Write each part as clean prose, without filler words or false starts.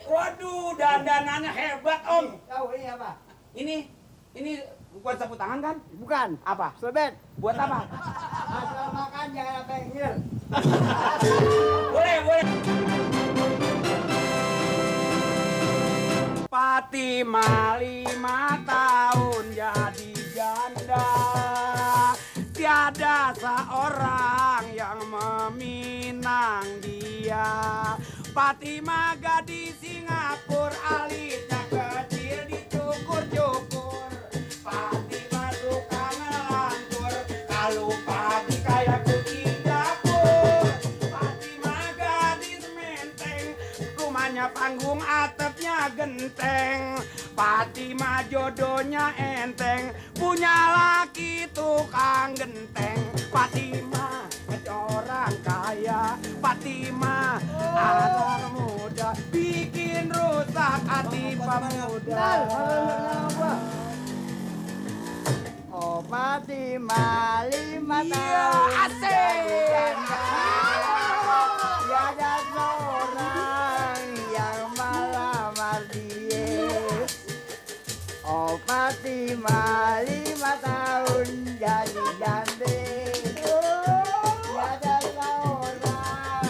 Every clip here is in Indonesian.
waduh, dandanannya hebat, Om. Tahu ini apa? Ini buat sapu tangan kan? Bukan. Apa? Sobet. Buat apa? Asal makan jangan apa yang ngir. Boleh, boleh. Fatimah 5 tahun jadi janda, tiada seorang yang meminang dia. Fatimah gadis Singapura, alisnya kecil dicukur-cukur. Fatimah suka ngelantur, kalau pagi kayak kucing dapur. Fatimah gadis menteng, rumahnya panggung atapnya genteng. Fatimah jodohnya enteng, punya laki tukang genteng. Fatimah orang kaya, Fatimah anak muda, bikin rusak hati pemuda. Oh Fatimah 5 Iya, tahun. asik. Tiada seorang yang melamar dia. Oh Fatimah 5 tahun jadi janda. Tiada seorang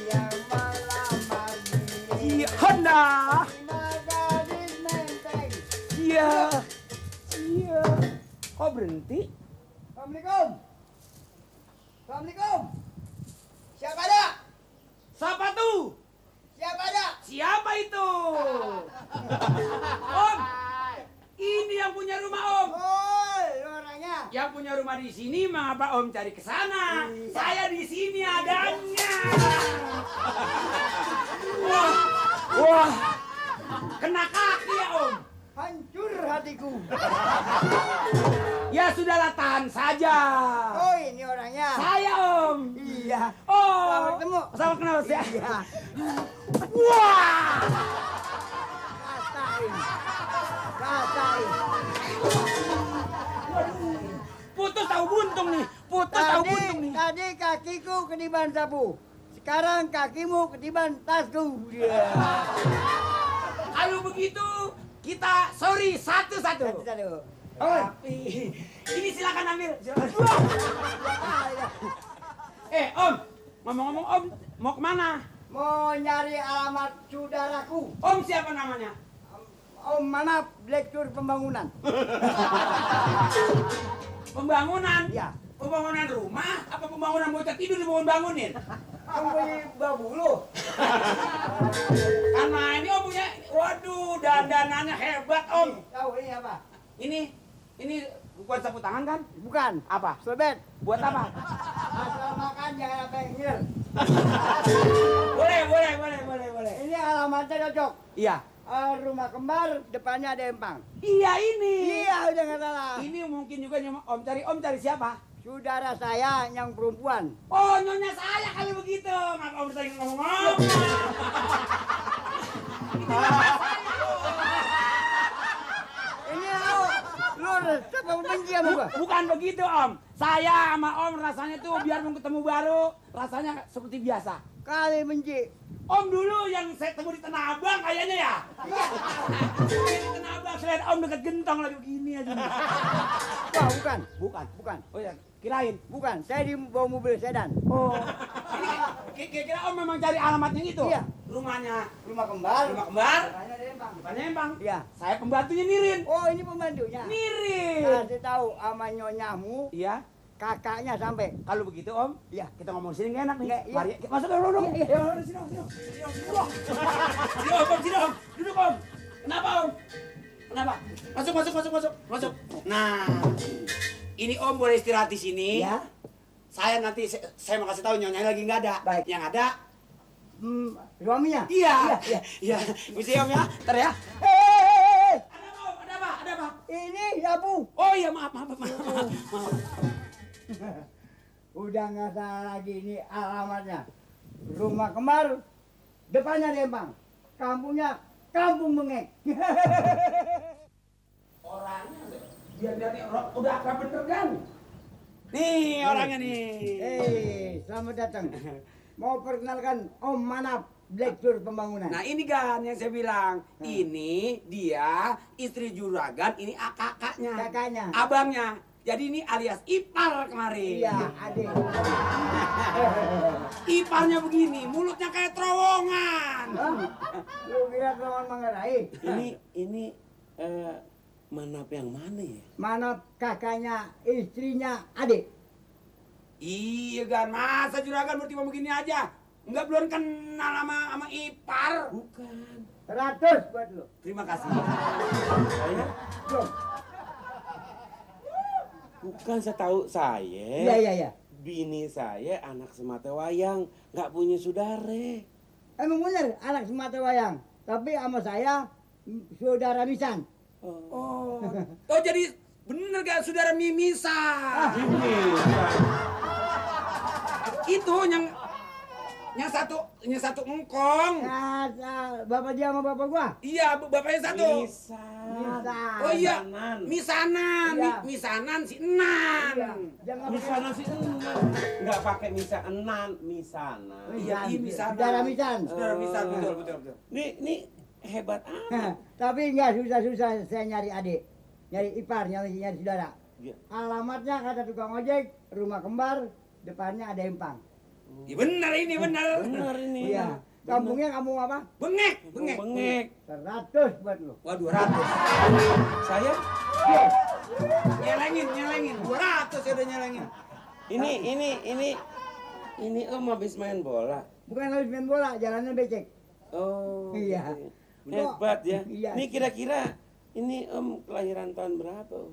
yang melamar dia. Iya, hendak. Fatimah gadis menteng. Iya, iya. Kok berhenti? Assalamualaikum. Assalamualaikum. Siapa ada? Siapa tuh? Siapa ada? Siapa itu? Om, ini yang punya rumah Om. Oh, orangnya. Yang punya rumah di sini, mengapa Om cari ke sana? Saya di sini adanya. Wah, kena kaki ya Om. Hancur hatiku. Ya sudahlah, tahan saja. Oh, ini orangnya. Saya Om. Iya. Oh, Selamat ketemu. sama kenal ya. Iya. Wah, Rasain. Rasain. putus tahu buntung nih. Putus tahu buntung nih. Tadi kakiku ketiban sapu. Sekarang kakimu ketiban tasku. Iya. Kalau begitu, kita sorry satu-satu. Satu-satu. Tapi ini silakan ambil. Silakan. Ah, iya. Om, ngomong-ngomong Om, mau kemana? Mau nyari alamat saudaraku. Om siapa namanya? Om mana direktur pembangunan? Pembangunan? Iya. Pembangunan rumah? Apa pembangunan bocah tidur dibangun-bangunin? Om beli babulu. Karena ini Om punya, waduh, dandanannya hebat Om. Tahu ini apa? Ini buat sapu tangan kan? Bukan. Apa? Sobet. Buat apa? Asal makan jangan apa yang ngir. Boleh. Ini alamatnya cocok. Iya. Rumah kembar, depannya ada empang. Iya ini. Iya, udah nggak salah. Ini mungkin juga Om cari siapa? Saudara saya yang perempuan. Oh, nyonya saya kali begitu. Ngapa Om sering ngomong-ngomong? Ini lu resep apa benci sama gua? Bukan begitu Om. Saya sama Om rasanya tuh biar mau ketemu baru, rasanya seperti biasa. Kali benci. Om dulu yang saya temu di Tanah Abang kayaknya ya. Iya. Di Tanah Abang, saya lihat Om deket gentong lagi begini aja. Wah, bukan. Bukan. Oh ya, kirain. Bukan. Saya di bawa mobil sedan. Oh. Ini kira-kira Om memang cari alamatnya itu? Iya. Rumahnya. Rumah kembar. Rumah kembar. Depannya ada empang. Depannya Empang. Iya. Saya pembantunya Nirin. Oh, ini pembantunya. Nirin. Kasih tahu sama nyonyamu, Iya. kakaknya sampai. Kalau begitu Om, Iya. kita ngomong di sini nggak enak nih. Nggak, iya. Mari kita masuk dulu dong. Iya, Ya, sini Om. Sini Om. Duduk Om. Kenapa Om? Kenapa? Masuk. Nah, ini Om boleh istirahat di sini. Ya. Saya nanti saya mau kasih tahu nyonya lagi nggak ada. Baik. Yang ada. Suaminya. Iya. Mesti Om ya. Ntar ya. Ada apa Om? Ada apa? Ini sapu. Oh iya maaf. Udah nggak salah lagi, ini alamatnya. Rumah kembar, depannya Lembang. Kampungnya Kampung Mengek. Orangnya biar udah akrab bener kan? Nih orangnya nih. Selamat datang. Mau perkenalkan Om Manap, direktur pembangunan. Nah ini kan yang saya bilang, ini dia istri juragan, ini kakaknya, Kakaknya. abangnya. Jadi ini alias ipar kemarin. Iya, adik. Iparnya begini, mulutnya kayak terowongan. Hah? Lu kira kawan Manggarai? Ini manap yang mana ya? Mana kakaknya, istrinya, adik? Iya kan, masa juragan bertimbang begini aja? Enggak belum kenal sama ipar. Bukan. 100 buat lu. Terima kasih. Saya? Belum. Bukan, setahu saya. Iya. Bini saya anak semata wayang, nggak punya saudara. Emang bener anak semata wayang. Tapi sama saya saudara misan. Oh, jadi bener gak saudara mimisan? Itu yang satu engkong. Bapak dia sama bapak gua. Iya, bapaknya satu. Misan. Oh iya, Misanan. misanan, Iya. misanan si Enan. Iya. Jangan Misanan sih nggak pakai misanan, misanan. Iya, iya, misanan. Saudara misan. Saudara misan, betul. Nih hebat amat. Tapi enggak susah-susah saya nyari adik. Nyari ipar, nyari saudara. Iya. Alamatnya kata tukang ojek, rumah kembar, depannya ada empang. Iya benar ini, benar. Bener ini. Iya. Kampungnya kampung apa? Bengek. Bengek. 100 buat lu. Wah, 200. Saya Nyelengin. 200 ya udah nyelengin. ini Om habis main bola. Bukan habis main bola, jalannya becek. Oh. Iya. gitu. Hebat ya. Iya. Ini kira-kira ini Om kelahiran tahun berapa Om?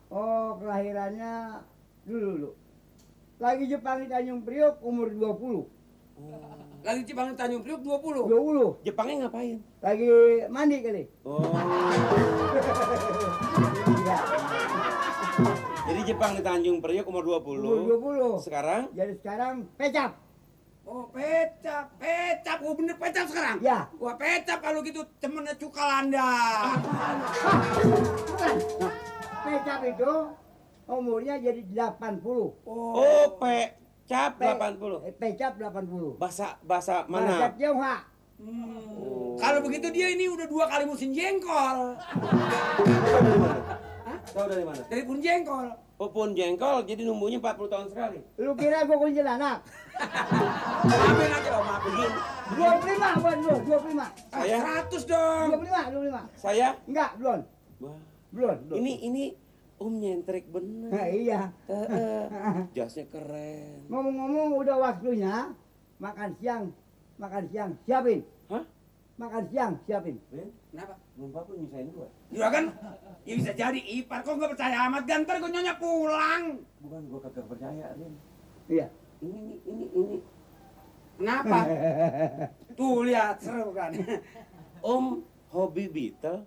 Oh, kelahirannya dulu. Lagi Jepang di Tanjung Priok umur 20. Lagi Cibangun Tanjung Priok 20. 20. Jepangnya ngapain? Lagi mandi kali. Oh. Iya. Jadi Jepang di Tanjung Priok umur 20. Umur 20. Sekarang Jadi sekarang pecap. Oh, pecap. Oh, bener pecap sekarang? Ya. Wah, pecap kalau gitu temennya Cukalanda. Bukan. Pecap itu umurnya jadi 80. Cap 80. Pecap 80. Bahasa Bahasa mana? Tionghoa. Kalau begitu dia ini udah 2 kali musim jengkol. Tahu dari mana? Dari pun jengkol. Popon jengkol jadi numbuhnya 40 tahun sekali. Lu kira gua kuntilanak? Maafin aja om, maafin. 25 buat lu, 25. Saya? 100 dong. 25. Saya? Enggak, belum. Wah, Belum. ini Om nyentrik bener. Nah, iya. Jasnya keren. Ngomong-ngomong udah waktunya makan siang siapin. Hah? Makan siang siapin. Ben, Kenapa? belum apa nyusahin gua. Juragan, ya bisa jadi ipar kok nggak percaya amat. Gantar gue nyonya pulang. Bukan gua kagak percaya, Rin. Iya. Ini. Kenapa? Tuh lihat seru kan. Om hobi Beatle.